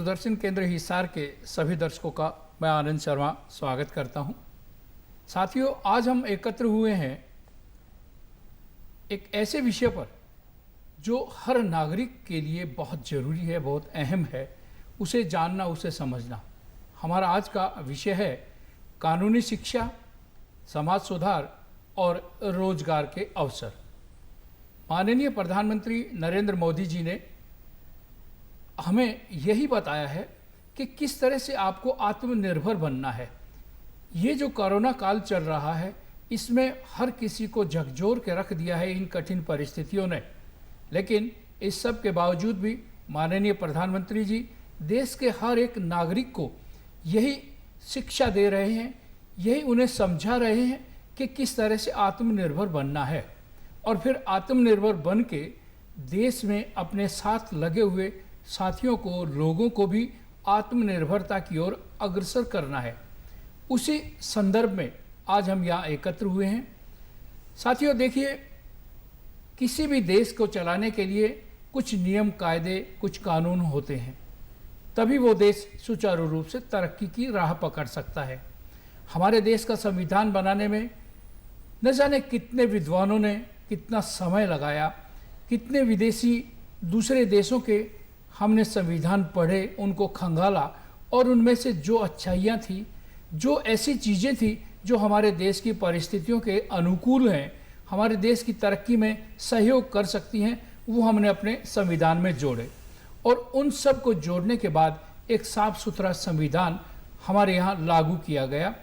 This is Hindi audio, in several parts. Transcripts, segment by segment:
दूरदर्शन केंद्र हिसार के सभी दर्शकों का मैं आनंद शर्मा स्वागत करता हूं। साथियों, आज हम एकत्र हुए हैं एक ऐसे विषय पर जो हर नागरिक के लिए बहुत ज़रूरी है, बहुत अहम है, उसे जानना, उसे समझना। हमारा आज का विषय है कानूनी शिक्षा, समाज सुधार और रोजगार के अवसर। माननीय प्रधानमंत्री नरेंद्र मोदी जी ने हमें यही बताया है कि किस तरह से आपको आत्मनिर्भर बनना है। ये जो कोरोना काल चल रहा है, इसमें हर किसी को झकझोर के रख दिया है इन कठिन परिस्थितियों ने। लेकिन इस सब के बावजूद भी माननीय प्रधानमंत्री जी देश के हर एक नागरिक को यही शिक्षा दे रहे हैं, यही उन्हें समझा रहे हैं कि किस तरह से आत्मनिर्भर बनना है और फिर आत्मनिर्भर बन के देश में अपने साथ लगे हुए साथियों को, लोगों को भी आत्मनिर्भरता की ओर अग्रसर करना है। उसी संदर्भ में आज हम यहाँ एकत्र हुए हैं। साथियों, देखिए, किसी भी देश को चलाने के लिए कुछ नियम, कायदे, कुछ कानून होते हैं, तभी वो देश सुचारू रूप से तरक्की की राह पकड़ सकता है। हमारे देश का संविधान बनाने में न जाने कितने विद्वानों ने कितना समय लगाया, कितने विदेशी दूसरे देशों के हमने संविधान पढ़े, उनको खंगाला और उनमें से जो अच्छाइयाँ थी, जो ऐसी चीज़ें थी जो हमारे देश की परिस्थितियों के अनुकूल हैं, हमारे देश की तरक्की में सहयोग कर सकती हैं, वो हमने अपने संविधान में जोड़े। और उन सब को जोड़ने के बाद एक साफ सुथरा संविधान हमारे यहाँ लागू किया गया,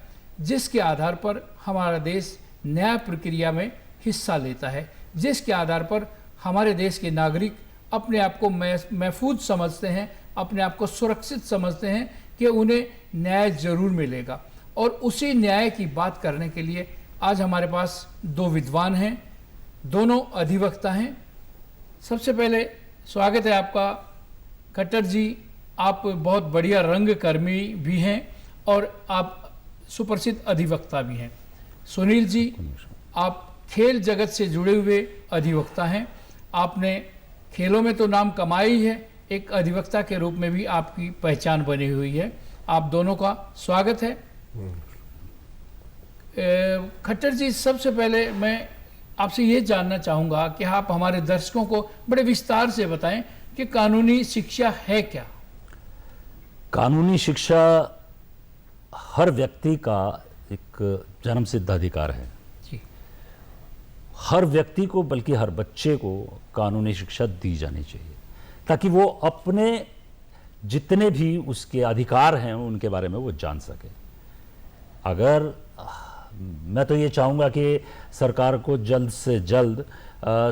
जिसके आधार पर हमारा देश न्याय प्रक्रिया में हिस्सा लेता है, जिसके आधार पर हमारे देश के नागरिक अपने आप को महफूज समझते हैं, अपने आप को सुरक्षित समझते हैं कि उन्हें न्याय जरूर मिलेगा। और उसी न्याय की बात करने के लिए आज हमारे पास दो विद्वान हैं, दोनों अधिवक्ता हैं। सबसे पहले स्वागत है आपका खट्टर जी। आप बहुत बढ़िया रंगकर्मी भी हैं और आप सुप्रसिद्ध अधिवक्ता भी हैं। सुनील जी, आप खेल जगत से जुड़े हुए अधिवक्ता हैं। आपने खेलों में तो नाम कमाया ही है, एक अधिवक्ता के रूप में भी आपकी पहचान बनी हुई है। आप दोनों का स्वागत है। खट्टर जी, सबसे पहले मैं आपसे ये जानना चाहूँगा कि आप हमारे दर्शकों को बड़े विस्तार से बताएं कि कानूनी शिक्षा है क्या। कानूनी शिक्षा हर व्यक्ति का एक जन्मसिद्ध अधिकार है। हर व्यक्ति को, बल्कि हर बच्चे को कानूनी शिक्षा दी जानी चाहिए ताकि वो अपने जितने भी उसके अधिकार हैं उनके बारे में वो जान सके। अगर मैं तो ये चाहूँगा कि सरकार को जल्द से जल्द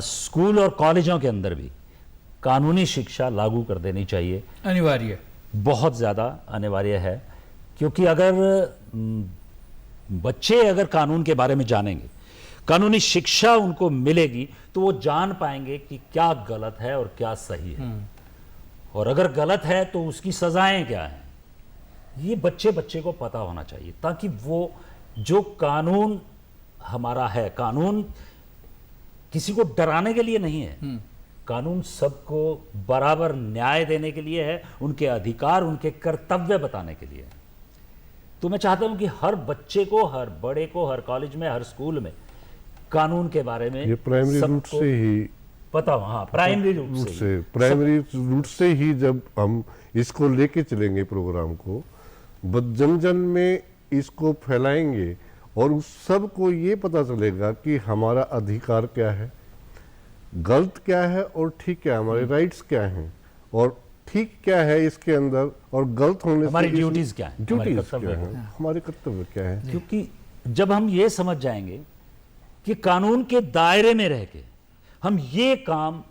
स्कूल और कॉलेजों के अंदर भी कानूनी शिक्षा लागू कर देनी चाहिए। अनिवार्य, बहुत ज़्यादा अनिवार्य है, क्योंकि अगर बच्चे अगर कानून के बारे में जानेंगे, कानूनी शिक्षा उनको मिलेगी, तो वो जान पाएंगे कि क्या गलत है और क्या सही है, और अगर गलत है तो उसकी सजाएं क्या हैं। ये बच्चे को पता होना चाहिए, ताकि वो जो कानून हमारा है, कानून किसी को डराने के लिए नहीं है, कानून सबको बराबर न्याय देने के लिए है, उनके अधिकार, उनके कर्तव्य बताने के लिए है। तो मैं चाहता हूं कि हर बच्चे को, हर बड़े को, हर कॉलेज में, हर स्कूल में कानून के बारे में ये प्राइमरी रूट से ही पता हो। हाँ, प्राइमरी रूट से ही जब हम इसको लेके चलेंगे प्रोग्राम को, जन जन में इसको फैलाएंगे और उस सब को ये पता चलेगा कि हमारा अधिकार क्या है, गलत क्या है और ठीक क्या है, हमारे राइट्स क्या हैं और ठीक क्या है इसके अंदर, और गलत होने से हमारी ड्यूटीज क्या है, हमारे कर्तव्य क्या है। क्योंकि जब हम ये समझ जाएंगे कि कानून के दायरे में रह के हम ये काम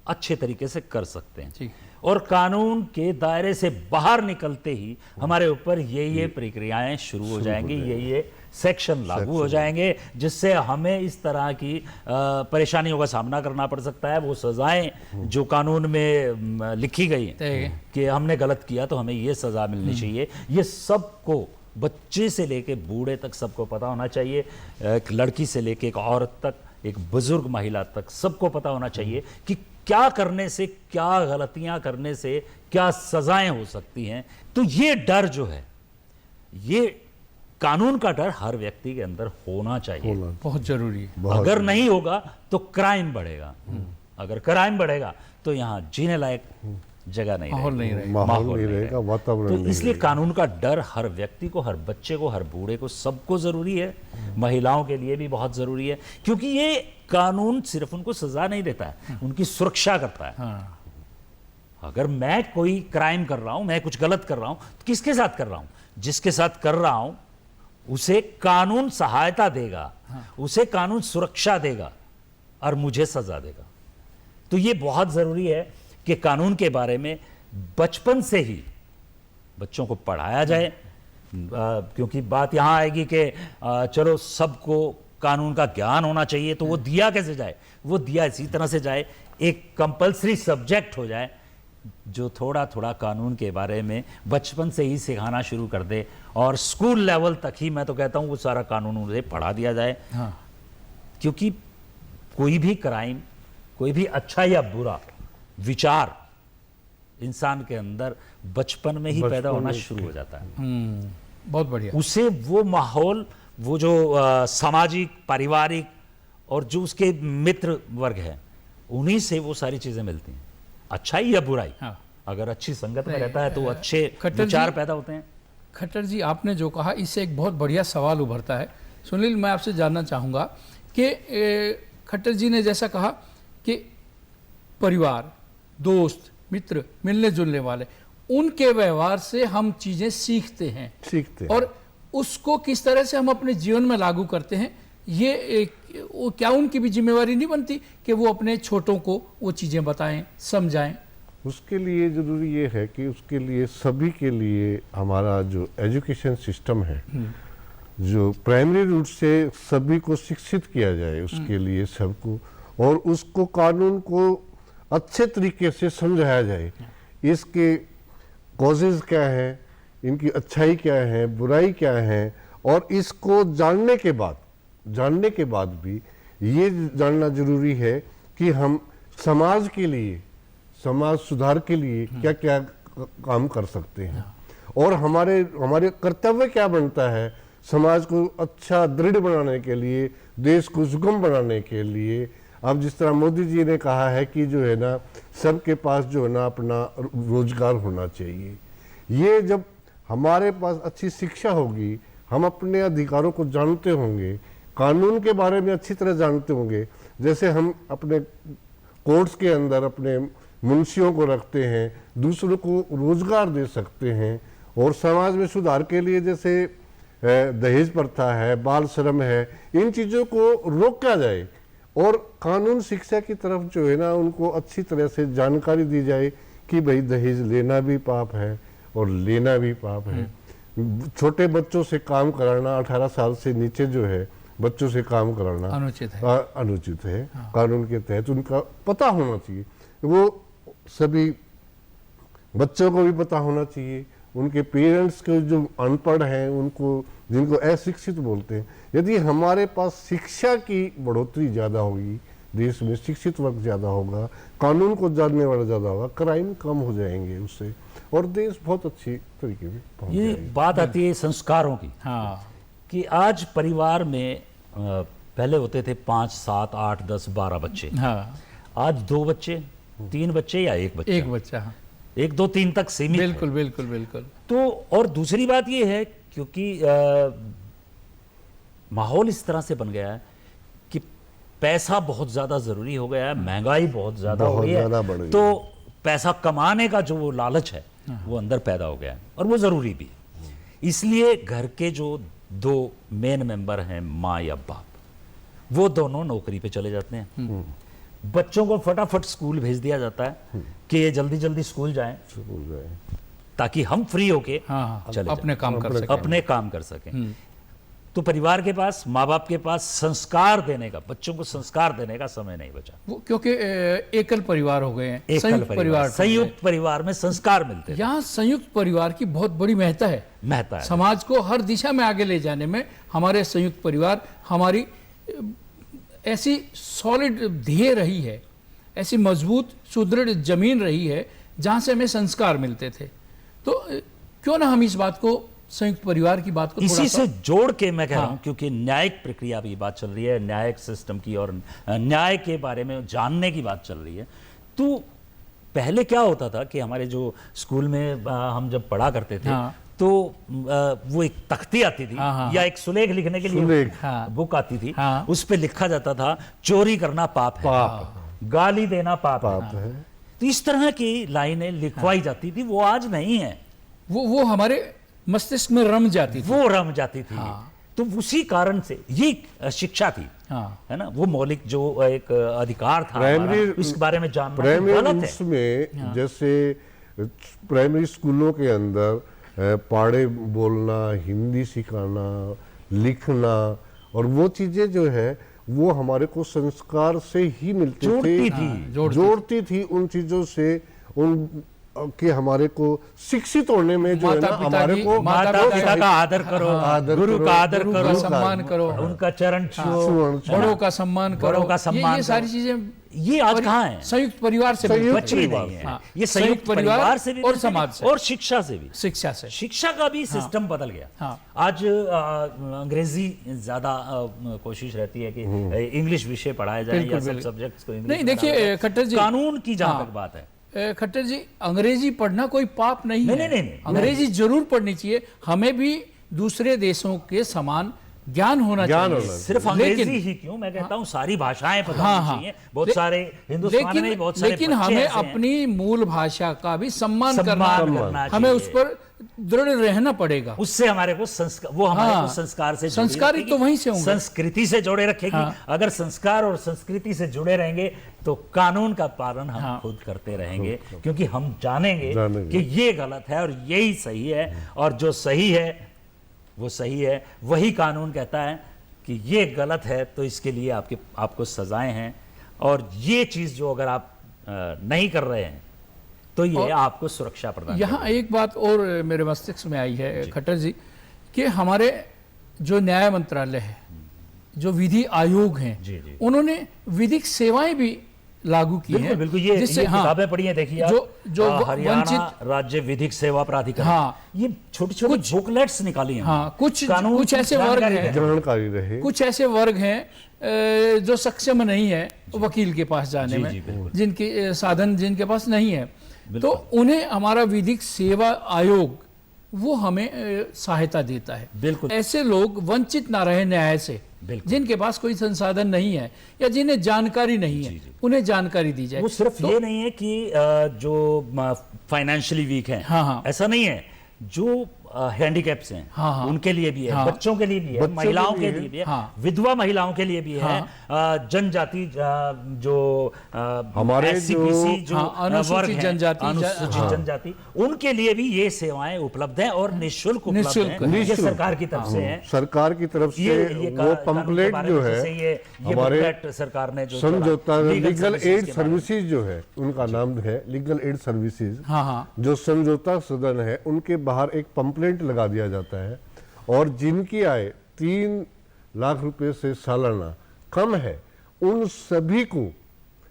अच्छे तरीके से कर सकते हैं, और कानून के दायरे से बाहर निकलते ही हमारे ऊपर ये प्रक्रियाएं शुरू हो जाएंगी, ये सेक्शन लागू हो जाएंगे, जिससे हमें इस तरह की परेशानियों का सामना करना पड़ सकता है। वो सजाएं जो कानून में लिखी गई हैं कि हमने गलत किया तो हमें ये सजा मिलनी चाहिए, ये सबको, बच्चे से लेके बूढ़े तक सबको पता होना चाहिए। एक लड़की से लेके एक औरत तक, एक बुजुर्ग महिला तक सबको पता होना चाहिए कि क्या करने से, क्या गलतियां करने से क्या सजाएं हो सकती हैं। तो ये डर जो है, ये कानून का डर हर व्यक्ति के अंदर होना चाहिए। बहुत जरूरी है। अगर नहीं होगा तो क्राइम बढ़ेगा, अगर क्राइम बढ़ेगा तो यहाँ जीने लायक जगह नहीं माहौल नहीं रहेगा। माहौल नहीं रहेगा, वातावरण तो नहीं इसलिए रहेगा। कानून का डर हर व्यक्ति को, हर बच्चे को, हर बूढ़े को, सबको जरूरी है। महिलाओं के लिए भी बहुत जरूरी है, क्योंकि ये कानून सिर्फ उनको सजा नहीं देता है, उनकी सुरक्षा करता है। हाँ, अगर मैं कोई क्राइम कर रहा हूं, मैं कुछ गलत कर रहा हूं, तो किसके साथ कर रहा हूं? जिसके साथ कर रहा हूं उसे कानून सहायता देगा, उसे कानून सुरक्षा देगा और मुझे सजा देगा। तो ये बहुत जरूरी है कि कानून के बारे में बचपन से ही बच्चों को पढ़ाया जाए, क्योंकि बात यहां आएगी कि चलो सबको कानून का ज्ञान होना चाहिए, तो वो दिया कैसे जाए? वो दिया इसी तरह से जाए, एक कंपलसरी सब्जेक्ट हो जाए जो थोड़ा थोड़ा कानून के बारे में बचपन से ही सिखाना शुरू कर दे, और स्कूल लेवल तक ही मैं तो कहता हूं वो सारा कानून उन्हें पढ़ा दिया जाए। हाँ, क्योंकि कोई भी क्राइम, कोई भी अच्छा या बुरा विचार इंसान के अंदर बचपन में ही पैदा होना शुरू हो जाता है। बहुत बढ़िया। उसे वो माहौल, वो जो सामाजिक, पारिवारिक और जो उसके मित्र वर्ग है, उन्हीं से वो सारी चीजें मिलती हैं, अच्छाई या बुराई। हाँ। अगर अच्छी संगत में रहता है तो अच्छे खट्टर विचार जी- पैदा होते हैं। खट्टर जी, आपने जो कहा इससे एक बहुत बढ़िया सवाल उभरता है। सुनील, मैं आपसे जानना चाहूँगा कि खट्टर जी ने जैसा कहा कि परिवार, दोस्त, मित्र, मिलने जुलने वाले, उनके व्यवहार से हम चीज़ें सीखते हैं सीखते हैं। और उसको किस तरह से हम अपने जीवन में लागू करते हैं, ये वो क्या उनकी भी जिम्मेवारी नहीं बनती कि वो अपने छोटों को वो चीज़ें बताएं, समझाएं? उसके लिए ज़रूरी ये है कि उसके लिए सभी के लिए हमारा जो एजुकेशन सिस्टम है, जो प्राइमरी रूट से सभी को शिक्षित किया जाए, उसके लिए सबको, और उसको कानून को अच्छे तरीके से समझाया जाए। इसके कॉजेज़ क्या हैं, इनकी अच्छाई क्या है, बुराई क्या है, और इसको जानने के बाद भी ये जानना जरूरी है कि हम समाज के लिए, समाज सुधार के लिए क्या क्या काम कर सकते हैं, और हमारे कर्तव्य क्या बनता है समाज को अच्छा दृढ़ बनाने के लिए, देश को सुगम बनाने के लिए। अब जिस तरह मोदी जी ने कहा है कि जो है ना, सबके पास जो है ना अपना रोजगार होना चाहिए। ये जब हमारे पास अच्छी शिक्षा होगी, हम अपने अधिकारों को जानते होंगे, कानून के बारे में अच्छी तरह जानते होंगे, जैसे हम अपने कोर्ट्स के अंदर अपने मुंशियों को रखते हैं, दूसरों को रोजगार दे सकते हैं, और समाज में सुधार के लिए जैसे दहेज प्रथा है, बाल श्रम है, इन चीज़ों को रोका जाए, और कानून शिक्षा की तरफ जो है ना उनको अच्छी तरह से जानकारी दी जाए कि भाई दहेज लेना भी पाप है और लेना भी पाप है। छोटे बच्चों से काम कराना, 18 साल से नीचे जो है बच्चों से काम कराना अनुचित है। अनुचित है। कानून के तहत उनका पता होना चाहिए, वो सभी बच्चों को भी पता होना चाहिए, उनके पेरेंट्स के जो अनपढ़ हैं, उनको, जिनको अशिक्षित बोलते हैं। यदि हमारे पास शिक्षा की बढ़ोतरी ज़्यादा होगी, देश में शिक्षित वर्ग ज़्यादा होगा, कानून को जानने वाला ज़्यादा होगा, क्राइम कम हो जाएंगे उससे, और देश बहुत अच्छी तरीके से पहुंच ये जाएगा। बात आती है संस्कारों की, हाँ, कि आज परिवार में पहले होते थे 5, 7, 8, 10, 12 बच्चे, हाँ, आज 2 बच्चे, 3 बच्चे या 1 बच्चा, एक बच्चा। हाँ, 1, 2, 3 तक सीमित है। बिल्कुल बिल्कुल बिल्कुल। तो और दूसरी बात ये है, क्योंकि माहौल इस तरह से बन गया है कि पैसा बहुत ज्यादा जरूरी हो गया है, महंगाई बहुत ज्यादा हो बहुत गई ज्यादा है, बढ़ गई तो पैसा कमाने का जो वो लालच है वो अंदर पैदा हो गया है, और वो जरूरी भी है। इसलिए घर के जो 2 मेन मेंबर हैं, माँ या बाप, वो दोनों नौकरी पे चले जाते हैं। बच्चों को फटाफट स्कूल भेज दिया जाता है कि ये जल्दी जल्दी स्कूल जाएं, स्कूल जाए। ताकि हम फ्री होके हाँ, हाँ, चले अपने काम कर सकें। अपने काम कर सकें। तो परिवार के पास, माँ बाप के पास संस्कार देने का, बच्चों को संस्कार देने का समय नहीं बचा। वो क्योंकि एकल परिवार हो गए हैं, एकल संयुक्त परिवार, संयुक्त परिवार में संस्कार मिलते हैं। यहाँ संयुक्त परिवार की बहुत बड़ी महत्ता है। महत्ता है। समाज को हर दिशा में आगे ले जाने में हमारे संयुक्त परिवार हमारी ऐसी सॉलिड ध्येय रही है, ऐसी मजबूत सुदृढ़ जमीन रही है जहाँ से हमें संस्कार मिलते थे। तो क्यों ना हम इस बात को, संयुक्त परिवार की बात को इसी थोड़ा से जोड़ के मैं कह रहा हूं, हाँ। क्योंकि न्यायिक प्रक्रिया की बात चल रही है, न्यायिक सिस्टम की और न्याय के बारे में जानने की बात चल रही है। तो पहले क्या होता था कि हमारे जो स्कूल में हम जब पढ़ा करते थे, हाँ। तो वो एक तख्ती आती थी, हाँ, हाँ, या एक सुलेख लिखने के लिए सुलेख। हाँ। बुक आती थी, हाँ। उस पे लिखा जाता था चोरी करना पाप है, गाली देना पाप पाप है। है। तो इस तरह की लाइनें लिखवाई जाती थी, वो आज नहीं है, वो हमारे मस्तिष्क में रम जाती थी। वो रम जाती थी। तो उसी कारण से ये शिक्षा थी, हाँ। है ना, वो मौलिक जो एक अधिकार था प्राइमरी हमारा, इस बारे में जानना प्राइमरी गलत है। रूट्स में जैसे प्राइमरी स्कूलों के अंदर पढ़े बोलना, हिंदी सिखाना, लिखना, और वो चीजें जो है वो हमारे को संस्कार से ही मिलते जोड़ती थे, थी। जोड़ती थी उन चीजों से, उन कि हमारे को शिक्षित होने में जो है ना माता-पिता हमारे की- को माता पिता का आदर करो, आदर गुरु करो, का आदर गुरु का करो, सम्मान करो, उनका चरण छुओ, छुओ, बड़ों का सम्मान करो, बड़ों का सम्मान ये सारी करो। चीजें ये आज कहाँ है? संयुक्त परिवार से संयुक्त मिलती बची हैं। परिवार नहीं है। हाँ। ये संयुक्त परिवार से भी और मिलती है समाज से, और शिक्षा से भी। शिक्षा से। शिक्षा का भी सिस्टम बदल गया। हाँ। आज अंग्रेजी ज्यादा कोशिश रहती है कि इंग्लिश विषय पढ़ाया जाए, बिल्कुल, या सब बिल्कुल। सब्जेक्ट्स को इंग्लिश नहीं, में देखिए, पढ़ाया जाए। खट्टर जी, कानून की जहां हाँ। तक बात है, खट्टर जी, अंग्रेजी पढ़ना कोई पाप नहीं है। नहीं, अंग्रेजी जरूर पढ़नी चाहिए, हमें भी दूसरे देशों के समान ज्ञान होना ज्ञान चाहिए। होना सिर्फ अंग्रेजी ही क्यों, मैं कहता हूं सारी भाषाएं पता हाँ, होनी हाँ। चाहिए। बहुत सारे हिंदुस्तान में बहुत सारे लेकिन बच्चे हमें ऐसे हैं, अपनी मूल भाषा का भी सम्मान सम्मान करना करना हमें चाहिए। उस पर दृढ़ रहना पड़ेगा। उससे हमारे को संस्कार, वो हमारे हाँ। को संस्कार से जोड़े संस्कारित रखेगी, तो वहीं से होंगे। संस्कृति से जोड़े रखेगी। हाँ। अगर संस्कार और संस्कृति से जुड़े रहेंगे तो कानून का पालन हम हाँ। खुद करते रहेंगे, क्योंकि हम जानेंगे जानेंगे। कि ये गलत है और यही सही है, और जो सही है वो सही है। वही कानून कहता है कि ये गलत है तो इसके लिए आपको सजाएं हैं, और ये चीज जो अगर आप नहीं कर रहे हैं तो ये और आपको सुरक्षा प्रदान यहाँ एक बात और मेरे मस्तिष्क में आई है खट्टर जी, कि हमारे जो न्याय मंत्रालय है, जो विधि आयोग हैं, जी, जी। उन्होंने विधिक सेवाएं भी लागू की बिल्कुल हैं। बिल्कुल, ये जिससे किताबें पढ़ी हैं, देखिए आप, जो हरियाणा राज्य विधिक सेवा प्राधिकरण, हाँ। ये छोटी छोटी बुकलेट्स निकाली हैं। हाँ, कुछ कानून की ऐसे वर्ग जानकारी हैं, है। ग्रहणकारी रहे। कुछ ऐसे वर्ग हैं जो सक्षम नहीं है वकील के पास जाने जी, में, जी, बिल्कुल। जिनके साधन जिनके पास नहीं है, तो उन्हें हमारा विधिक सेवा आयोग वो हमें सहायता देता है। बिल्कुल। ऐसे लोग वंचित ना रहे न्याय से, बिल्कुल। जिनके पास कोई संसाधन नहीं है या जिन्हें जानकारी नहीं है, उन्हें जानकारी दी जाए। वो सिर्फ ये नहीं है कि जो फाइनेंशियली वीक हैं, हाँ, हाँ। ऐसा नहीं है, जो हैंडीकैप्स हैं, हाँ, हाँ। उनके लिए भी है, हाँ। बच्चों के लिए भी है, बच्चों महिलाओं के के लिए लिए भी है, हाँ। विधवा महिलाओं के लिए भी है, जनजाति जो हमारे SCPC जो हाँ, अनुसूचित वर्ग हैं, जनजाति, अनुसूचित हाँ। जनजाति, उनके लिए भी ये सेवाएं उपलब्ध हैं और निःशुल्क उपलब्ध निःशुल्क हैं। है। ये सरकार की तरफ से है। सरकार की तरफ से ये वो कानून के पंपलेट बारे जो में है जैसे ये हमारे booklet सरकार ने जो समझौता चला, लीगल services एड के बारे में। सर्विसेज जो है, उनका नाम है लीगल एड सर्विसेज, हाँ, हाँ। जो समझौता सदन है उनके बाहर एक पंपलेट लगा दिया जाता है, और जिनकी आय 3 लाख रुपए से सालाना कम है उन सभी को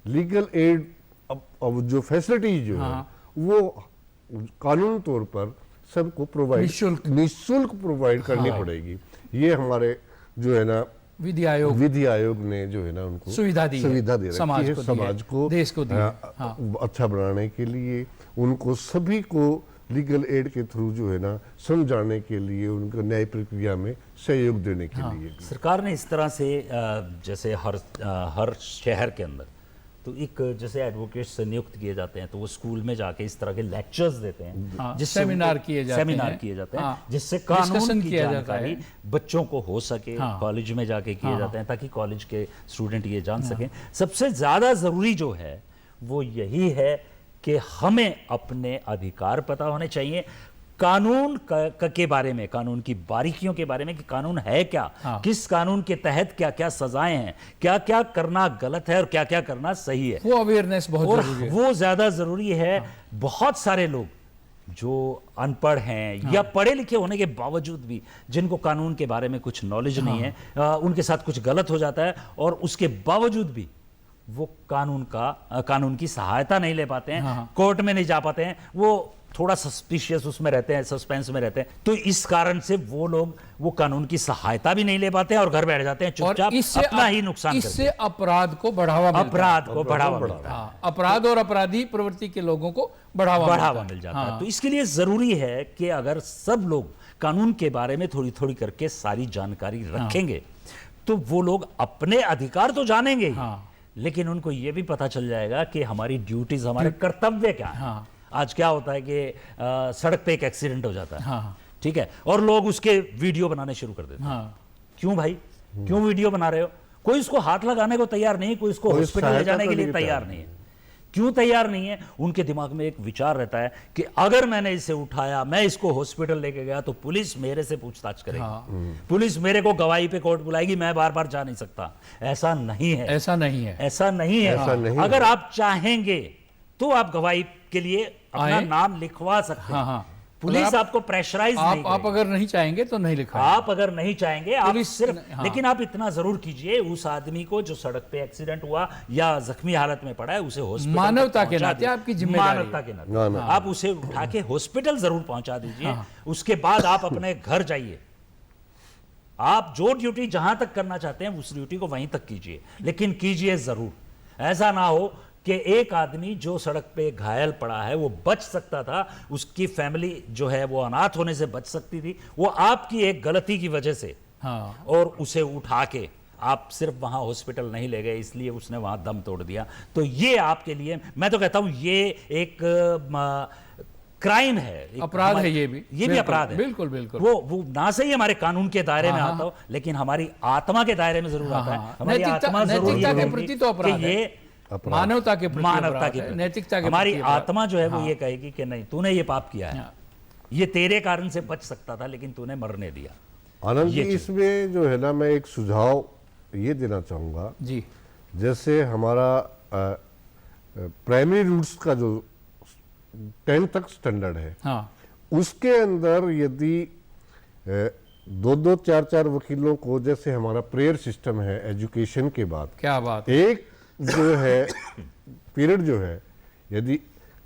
लीगल एड अब जो फैसिलिटीज जो है वो कानूनी तौर पर सबको निःशुल्क प्रोवाइड करनी पड़ेगी। ये हमारे जो है ना विधि आयोग ने जो है ना उनको सुविधा दी दे रखी समाज है, को दी है, समाज को देश को दी है। अच्छा बनाने के लिए, उनको सभी को लीगल एड के थ्रू जो है ना समझाने के लिए, उनको न्याय प्रक्रिया में सहयोग देने के लिए भी। सरकार ने इस तरह से जैसे हर शहर के अंदर तो एक जैसे एडवोकेट्स नियुक्त किए जाते हैं, तो वो स्कूल में जाके इस तरह के लेक्चर्स देते हैं, हाँ, जिससे सेमिनार उनको- किए जाते सेमिनार हैं। किए जाते हैं, हाँ, जिससे डिस्कशन कानून की किया जाता जानकारी है। बच्चों को हो सके, हाँ। कॉलेज में जाके किए जाते हैं, ताकि कॉलेज के स्टूडेंट ये जान सकें। सबसे ज्यादा जरूरी जो है वो यही है कि हमें अपने अधिकार पता होने चाहिए, कानून के बारे में, कानून की बारीकियों के बारे में, कि कानून है क्या, हाँ। किस कानून के तहत क्या क्या सजाएं हैं, क्या क्या करना गलत है और क्या क्या करना सही है। वो अवेयरनेस बहुत और जरूरी है। वो ज्यादा जरूरी है। बहुत सारे लोग जो अनपढ़ हैं या पढ़े लिखे होने के बावजूद भी, जिनको कानून के बारे में कुछ नॉलेज नहीं है, उनके साथ कुछ गलत हो जाता है, और उसके बावजूद भी वो कानून की सहायता नहीं ले पाते हैं, हाँ। कोर्ट में नहीं जा पाते हैं, वो थोड़ा सस्पिशियस उसमें रहते हैं, सस्पेंस में रहते हैं। तो इस कारण से वो लोग वो कानून की सहायता भी नहीं ले पाते हैं और घर बैठ जाते हैं चुपचाप, अपना ही नुकसान करते इससे अपराध को बढ़ावा हैं। मिलता है। अपराध को बढ़ावा मिलता है, हाँ, अपराध और अपराधी प्रवृत्ति के लोगों को बढ़ावा मिल जाता है। तो इसके लिए जरूरी है कि अगर सब लोग कानून के बारे में थोड़ी थोड़ी करके सारी जानकारी रखेंगे तो वो लोग अपने अधिकार तो जानेंगे ही, हाँ। लेकिन उनको ये भी पता चल जाएगा कि हमारी ड्यूटीज, हमारे कर्तव्य क्या है। हाँ। आज क्या होता है कि सड़क पे एक एक्सीडेंट हो जाता है, हाँ। ठीक है, और लोग उसके वीडियो बनाने शुरू कर देते हैं। हाँ। क्यों भाई, क्यों वीडियो बना रहे हो? कोई उसको हाथ लगाने को तैयार नहीं, कोई उसको कोई हॉस्पिटल ले सहायता जाने तो के लिए नहीं तैयार नहीं है। क्यों तैयार नहीं है? उनके दिमाग में एक विचार रहता है कि अगर मैंने इसे उठाया, मैं इसको हॉस्पिटल लेके गया तो पुलिस मेरे से पूछताछ करेगी, हाँ। पुलिस मेरे को गवाही पे कोर्ट बुलाएगी, मैं बार बार जा नहीं सकता। ऐसा नहीं है, ऐसा नहीं है। ऐसा नहीं है। ऐसा नहीं है। अगर आप चाहेंगे तो आप गवाही के लिए अपना आए? नाम लिखवा सकते हैं। हाँ, हाँ। पुलिस और आपको प्रेशराइज नहीं आप करेगी। अगर नहीं चाहेंगे तो नहीं लिखा आप अगर नहीं चाहेंगे, आप पुलिस सिर्फ हाँ। लेकिन आप इतना जरूर कीजिए, उस आदमी को जो सड़क पे एक्सीडेंट हुआ या जख्मी हालत में पड़ा है, उसे हॉस्पिटल मानवता तक के पहुंचा नाते दीजिए। आपकी जिम्मेदारी मानवता है। के ना, नाते ना। आप उसे उठा के हॉस्पिटल जरूर पहुंचा दीजिए। हाँ। उसके बाद आप अपने घर जाइए। आप जो ड्यूटी जहां तक करना चाहते हैं उस ड्यूटी को वहीं तक कीजिए, लेकिन कीजिए जरूर। ऐसा ना हो कि एक आदमी जो सड़क पे घायल पड़ा है वो बच सकता था, उसकी फैमिली जो है वो अनाथ होने से बच सकती थी, वो आपकी एक गलती की वजह से, हाँ। और उसे उठा के आप सिर्फ वहां हॉस्पिटल नहीं ले गए इसलिए उसने वहां दम तोड़ दिया। तो ये आपके लिए, मैं तो कहता हूं, ये एक क्राइम है, अपराध है। ये भी बिल्कुल, अपराध है। बिल्कुल बिल्कुल। वो ना सही हमारे कानून के दायरे में हाँ, आता हो, लेकिन हमारी आत्मा के दायरे में जरूर आता है। हाँ, हमारी आत्मा जरूर नैतिकता ये के होगी प्रति तो अपराध कि है। ये मानवता के प्रति मानवता अपराध की है, नैतिकता के हमारी प्रति अपराध। आत्मा जो है वो हाँ। ये कहेगी कि नहीं, तूने ये पाप किया है, हाँ। ये तेरे कारण से बच सकता था लेकिन तूने मरने दिया। आनंद जी, ये चीज़। इसमें जो है ना, मैं एक सुझाव ये देना चाहूँगा। जी। जैसे हमारा प्राइमरी रूट्स का जो 10 तक स्टैंडर्ड है, हाँ। उसके अंदर यदि 2-2, 4-4 वकीलों को, जैसे हमारा प्रेयर सिस्टम है एजुकेशन के बाद, क्या बात है। एक जो है पीरियड जो है, यदि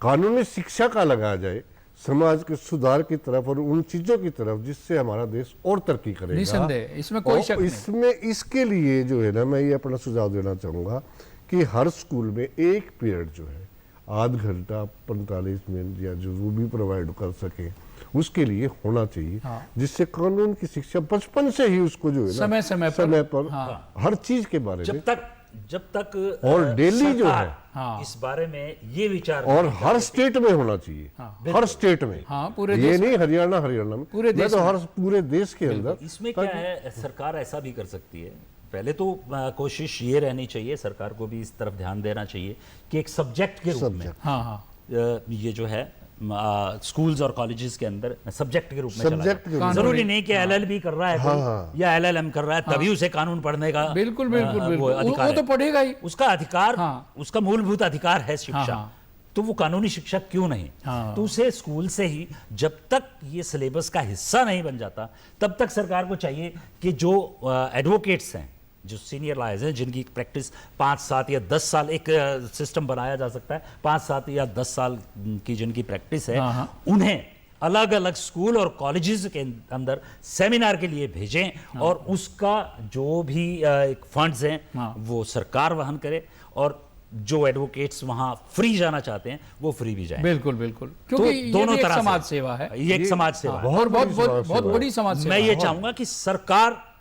कानूनी शिक्षा का लगाया जाए समाज के सुधार की तरफ और उन चीजों की तरफ जिससे हमारा देश और तरक्की करेगा, निसंदेह, इसमें कोई शक नहीं। इसमें इसके लिए जो है ना, मैं ये अपना सुझाव देना चाहूँगा कि हर स्कूल में एक पीरियड जो है, आध घंटा 45 मिनट या जो वो भी प्रोवाइड कर सके, उसके लिए होना चाहिए। हाँ। जिससे कानून की शिक्षा बचपन से ही उसको जो है ना, समय पर हाँ, हर चीज के बारे में, जब तक और डेली जो सरकार है, हाँ। इस बारे में ये विचार और नहीं हर स्टेट में होना चाहिए। हर स्टेट में, हाँ, पूरे ये देश नहीं हरियाणा में, पूरे मैं देश तो में। हर पूरे देश के अंदर। इसमें क्या है, सरकार ऐसा भी कर सकती है। पहले तो कोशिश ये रहनी चाहिए, सरकार को भी इस तरफ ध्यान देना चाहिए कि एक सब्जेक्ट के रूप में हाँ, हाँ। ये जो है स्कूल्स और कॉलेजेस के अंदर सब्जेक्ट के रूप में चला सब्जेक्ट जाए। के रूप जरूरी नहीं कि एलएलबी कर रहा है कोई, या एलएलएम कर रहा है तभी उसे कानून पढ़ने का बिल्कुल बिल्कुल वो बिल्कुल। अधिकार वो है। तो पढ़ेगा ही। उसका अधिकार, हाँ। उसका मूलभूत अधिकार है शिक्षा। हाँ। तो वो कानूनी शिक्षा क्यों नहीं? हाँ। तो उसे स्कूल से ही, जब तक ये सिलेबस का हिस्सा नहीं बन जाता तब तक सरकार को चाहिए कि जो एडवोकेट्स हैं, जो सीनियर लॉयर्स हैं, जिनकी प्रैक्टिस 5, 7 या 10 साल, एक सिस्टम बनाया जा सकता है, 5, 7 या 10 साल की जिनकी प्रैक्टिस है, हाँ, हाँ। उन्हें अलग अलग स्कूल और कॉलेजेस के अंदर सेमिनार के लिए भेजें और उसका जो भी फंड्स हैं हाँ। वो सरकार वहन करे, और जो एडवोकेट्स वहां फ्री जाना चाहते हैं वो फ्री भी जाएं। बिल्कुल बिल्कुल, तो क्योंकि ये दोनों भी एक तरह से समाज सेवा है। ये एक समाज सेवा है। और बहुत बड़ी बहुत समाज बहुत सेवा बड़ी समाज सेवा मैं ये है। चाहूंगा कि सरकार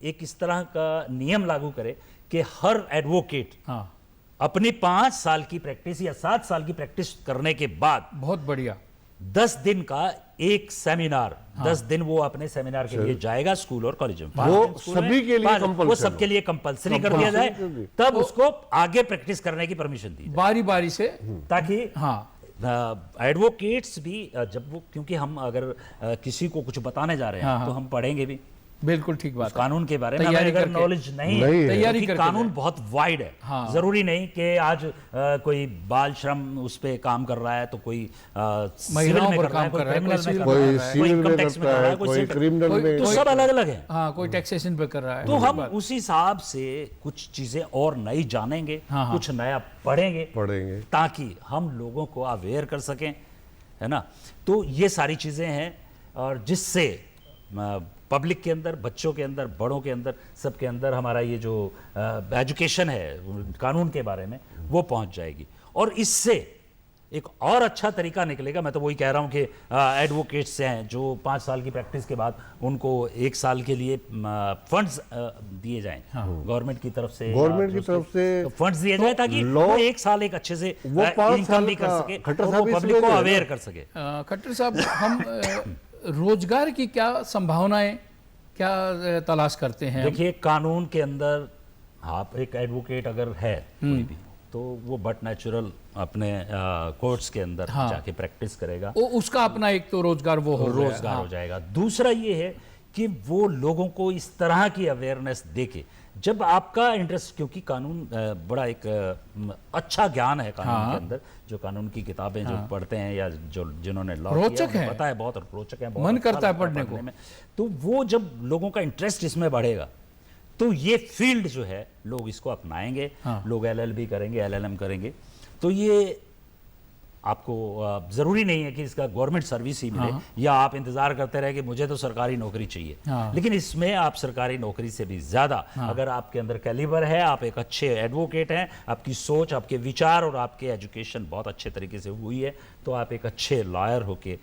एक इस तरह का नियम लागू करे कि हर एडवोकेट हाँ, अपनी 5 साल की प्रैक्टिस या 7 साल की प्रैक्टिस करने के बाद बहुत बढ़िया। 10 दिन का एक सेमिनार, 10 दिन वो अपने सेमिनार के लिए जाएगा स्कूल और कॉलेज में। 5 वो दिन स्कूल में, सभी के लिए 5 वो compulsory सबके लिए कंपलसरी कर दिया जाए, तब उसको आगे प्रैक्टिस करने की परमिशन दी जाए, बारी बारी से। ताकि हाँ, एडवोकेट्स भी जब वो, क्योंकि हम अगर किसी को कुछ बताने जा रहे हैं हाँ, तो हम पढ़ेंगे भी, बिल्कुल ठीक बात है। कानून के बारे में तैयारी हमें अगर करके- नॉलेज नहीं नहीं है, है। तैयारी क्योंकि करके कानून जाए। बहुत वाइड है। हाँ। जरूरी नहीं कि आज कोई बाल श्रम उस पे काम कर रहा है तो कोई सिविल महिलाओं में पर कर रहा है, काम कोई कर रहा है, क्रिमिनल कोई में सिविल कर कोई रहा में है, कर रहा है, कोई सिविल इनकम में टैक्स में करता कर रहा है, है, कोई कोई सिविल- क्रिमिनल में, तो सब अलग अलग है। हाँ, कोई टैक्सेशन पे कर रहा है। तो ठीक हम बात। उस हिसाब से कुछ चीजें और नई जानेंगे, हाँ, हाँ। कुछ नया पढ़ेंगे पढ़ेंगे। ताकि हम लोगों को अवेयर कर सकें, है ना। तो ये सारी चीजें हैं और जिससे पब्लिक के अंदर, बच्चों के अंदर, बड़ों के अंदर, सबके अंदर हमारा ये जो एजुकेशन है कानून के बारे में वो पहुंच जाएगी। और इससे एक और अच्छा तरीका निकलेगा। मैं तो वही कह रहा हूं कि एडवोकेट्स हैं जो 5 साल की प्रैक्टिस के बाद उनको 1 साल के लिए फंड्स दिए जाएं गवर्नमेंट की तरफ से, गवर्नमेंट की तरफ से फंड्स दिए जाएं ताकि law- वो 1 साल एक अच्छे से वो 5 इनकम साल भी कर का सके खट्टर और साहब वो इसमें पब्लिक को जो है अवेयर ना, कर सके। खट्टर साहब, हम रोजगार की क्या संभावनाएं क्या तलाश करते हैं? देखिए, कानून के अंदर आप एक एडवोकेट अगर है कोई भी, तो वो बट नेचुरल अपने कोर्ट्स के अंदर हाँ। जाके प्रैक्टिस करेगा, उसका अपना एक तो रोजगार वो हो गया। रोजगार हाँ। हो जाएगा। दूसरा ये है कि वो लोगों को इस तरह की अवेयरनेस देके, जब आपका इंटरेस्ट, क्योंकि कानून बड़ा एक अच्छा ज्ञान है कानून हाँ। के अंदर, जो कानून की किताबें जो पढ़ते हैं या जो जिन्होंने लॉ रोचक है। पता है, बहुत रोचक है, बहुत मन अच्छा करता है लगता पढ़ने को। में। तो वो जब लोगों का इंटरेस्ट इसमें बढ़ेगा तो ये फील्ड जो है लोग इसको अपनाएंगे। हाँ। लोग LLB करेंगे, LLM करेंगे। तो ये आपको जरूरी नहीं है कि इसका गवर्नमेंट सर्विस ही मिले, हाँ। या आप इंतजार करते रहे कि मुझे तो सरकारी नौकरी चाहिए। हाँ। लेकिन इसमें आप सरकारी नौकरी से भी ज्यादा, अगर आपके अंदर कैलिबर है, आप एक अच्छे एडवोकेट हैं, आपकी सोच, आपके विचार और आपके एजुकेशन बहुत अच्छे तरीके से हुई है, तो आप एक अच्छे लॉयर होके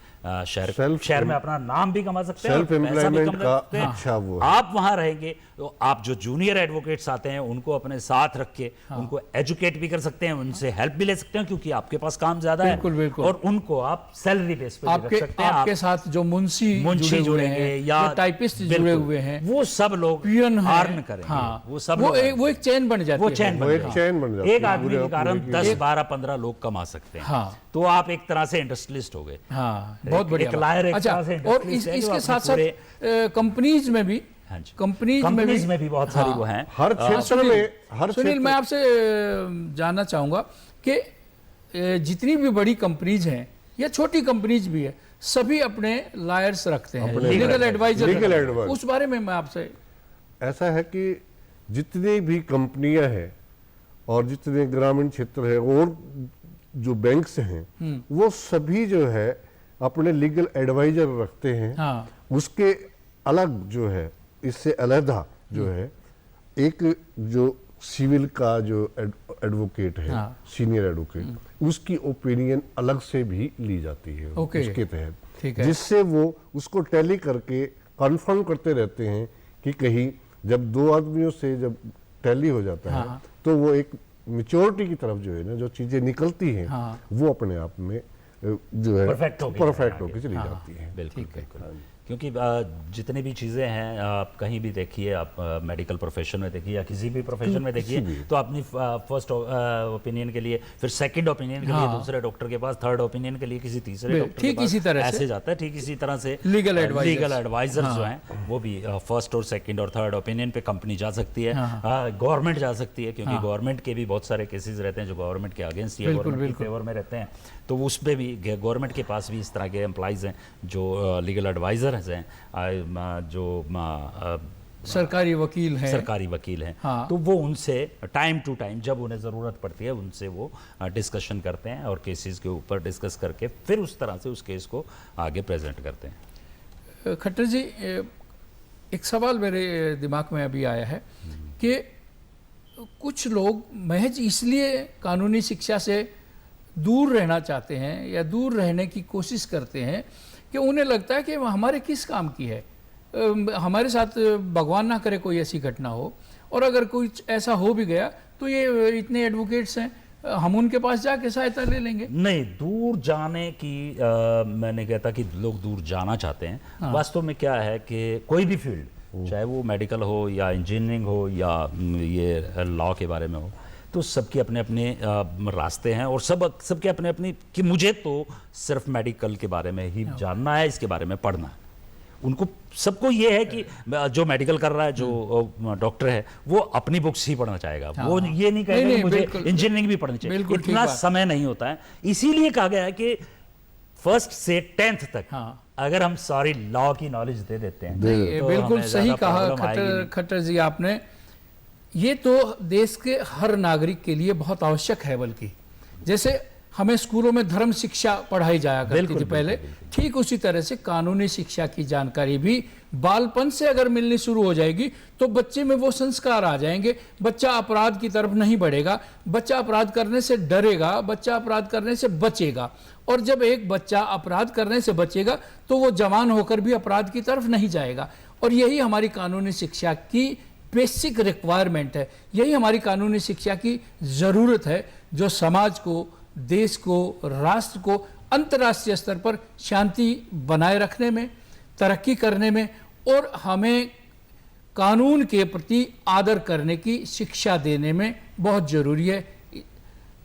शहर में अपना नाम भी कमा सकते हैं और सेल्फ पैसा भी एम्प्लॉयमेंट कमा का सकते हैं। अच्छा वो है। आप वहां रहेंगे तो आप जो जूनियर एडवोकेट्स आते हैं उनको अपने साथ रख के उनको एजुकेट भी कर सकते हैं, उनसे हेल्प भी ले सकते हैं, क्योंकि आपके पास काम ज्यादा है। बिल्कुल, बिल्कुल। और उनको आप सैलरी बेस पे भी रख आपके सकते हैं। आपके साथ जो मुंशी जुड़े हुए जुड़ेंगे हैं या टाइपिस्ट जुड़े बिल्कुल, हुए हैं, वो सब लोग पियन है, अर्न करेंगे। हाँ, वो सब वो लोग एक चेन बन जाती वो है। चैन वो बन एक जाएगी। चैन बन जाती है एक आदमी पूरे- के कारण पूरे 10, 12, 15 लोग कमा सकते हैं। हाँ। तो आप एक तरह से इंडस्ट्रियलिस्ट हो गए। हाँ, बहुत बढ़िया एक बात। लायर, एक अच्छा, तरह से और इंडस्ट्रियलिस्ट है जो इसके अपने साथ साथ कंपनीज में भी, हाँ जी, कंपनीज में भी बहुत सारी वो हैं। हर क्षेत्र सुनील, में, हर सुनील, क्षेत्र मैं आपसे जानना चाहूंगा कि जितनी भी बड़ी कंपनीज हैं या छोटी कंपनीज भी है, सभी अपने लायर्स रखते हैं, अपने लीगल legal एडवाइजर। advisor। उस बारे में मैं आपसे, ऐसा है कि जितनी भी कंपनियां हैं और जितने ग्रामीण क्षेत्र है और जो बैंक्स हैं, वो सभी जो है अपने लीगल एडवाइजर रखते हैं। हाँ। उसके अलग जो है, इससे अलहदा जो है, एक जो सिविल का जो एडवोकेट है, हाँ। सीनियर एडवोकेट, उसकी ओपिनियन अलग से भी ली जाती है ओके। उसके तहत, ठीक है। जिससे वो उसको टैली करके कंफर्म करते रहते हैं कि कहीं जब 2 आदमियों से जब टैली हो जाता है, हाँ। तो वो एक मेच्योरिटी की तरफ जो है ना, जो चीजें निकलती हैं, हाँ। वो अपने आप में जो है परफेक्ट होके चली जाती है। बिल्कुल ठीक है। बिल्कुल। क्योंकि जितनी भी चीज़ें हैं, आप कहीं भी देखिए, आप मेडिकल प्रोफेशन में देखिए या किसी भी प्रोफेशन में देखिए, तो अपनी फर्स्ट ओपिनियन के लिए, फिर सेकंड ओपिनियन के लिए दूसरे डॉक्टर के पास, थर्ड ओपिनियन के लिए किसी तीसरे डॉक्टर के ठीक पास, इसी तरह से ऐसे जाता है। ठीक इसी तरह से लीगल एडवाइजर्स जो हैं वो भी फर्स्ट और सेकंड और थर्ड ओपिनियन पे कंपनी जा सकती है, गवर्नमेंट जा सकती है, क्योंकि गवर्नमेंट के भी बहुत सारे केसेस रहते हैं जो गवर्नमेंट के अगेंस्ट या गवर्नमेंट के फेवर में रहते हैं। तो उस पर भी गवर्नमेंट के पास भी इस तरह के एम्प्लॉइज हैं जो लीगल एडवाइजर्स हैं, जो सरकारी वकील हैं, सरकारी वकील हैं। हाँ। तो वो उनसे टाइम टू टाइम जब उन्हें ज़रूरत पड़ती है उनसे वो डिस्कशन करते हैं और केसेस के ऊपर डिस्कस करके फिर उस तरह से उस केस को आगे प्रेजेंट करते हैं। खट्टर जी, एक सवाल मेरे दिमाग में अभी आया है कि कुछ लोग महज इसलिए कानूनी शिक्षा से दूर रहना चाहते हैं या दूर रहने की कोशिश करते हैं कि उन्हें लगता है कि हमारे किस काम की है, हमारे साथ भगवान ना करे कोई ऐसी घटना हो, और अगर कोई ऐसा हो भी गया तो ये इतने एडवोकेट्स हैं, हम उनके पास जाके सहायता ले लेंगे। नहीं, दूर जाने की मैं नहीं कहता कि लोग दूर जाना चाहते हैं। हाँ। वास्तव में क्या है कि कोई भी फील्ड, चाहे वो मेडिकल हो या इंजीनियरिंग हो या ये लॉ के बारे में हो, तो सबके अपने अपने रास्ते हैं और सबके अपने अपनी, कि मुझे तो सिर्फ मेडिकल के बारे में ही जानना है, इसके बारे में पढ़ना है। उनको सबको ये है कि जो मेडिकल कर रहा है, जो डॉक्टर है, वो अपनी बुक्स ही पढ़ना चाहेगा। हाँ। वो ये नहीं कहेगा नहीं, कि मुझे बिल्कुल, इंजीनियरिंग भी पढ़नी चाहिए। बिल्कुल ठीक इतना बात। समय नहीं होता है, इसीलिए कहा गया है कि 1st से 10th तक हाँ। अगर हम सारी लॉ की नॉलेज दे देते हैं ये तो बिल्कुल हमें सही ज़्यादा कहा प्रॉब्लम आएगी नहीं। खट्टर जी आपने। ये तो देश के हर नागरिक के लिए बहुत आवश्यक है। बल्कि जैसे हमें स्कूलों में धर्म शिक्षा पढ़ाई जाया करती बिल्कुल, थी पहले, बिल्कुल, ठीक उसी तरह से कानूनी शिक्षा की जानकारी भी बालपन से अगर मिलनी शुरू हो जाएगी तो बच्चे में वो संस्कार आ जाएंगे। बच्चा अपराध की तरफ नहीं बढ़ेगा, बच्चा अपराध करने से डरेगा, बच्चा अपराध करने से बचेगा। और जब एक बच्चा अपराध करने से बचेगा तो वो जवान होकर भी अपराध की तरफ नहीं जाएगा। और यही हमारी कानूनी शिक्षा की बेसिक रिक्वायरमेंट है, यही हमारी कानूनी शिक्षा की ज़रूरत है, जो समाज को, देश को, राष्ट्र को अंतर्राष्ट्रीय स्तर पर शांति बनाए रखने में, तरक्की करने में और हमें कानून के प्रति आदर करने की शिक्षा देने में बहुत ज़रूरी है।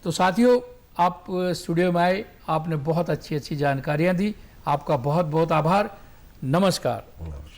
तो साथियों, आप स्टूडियो में आए, आपने बहुत अच्छी अच्छी जानकारियां दी, आपका बहुत बहुत आभार। नमस्कार।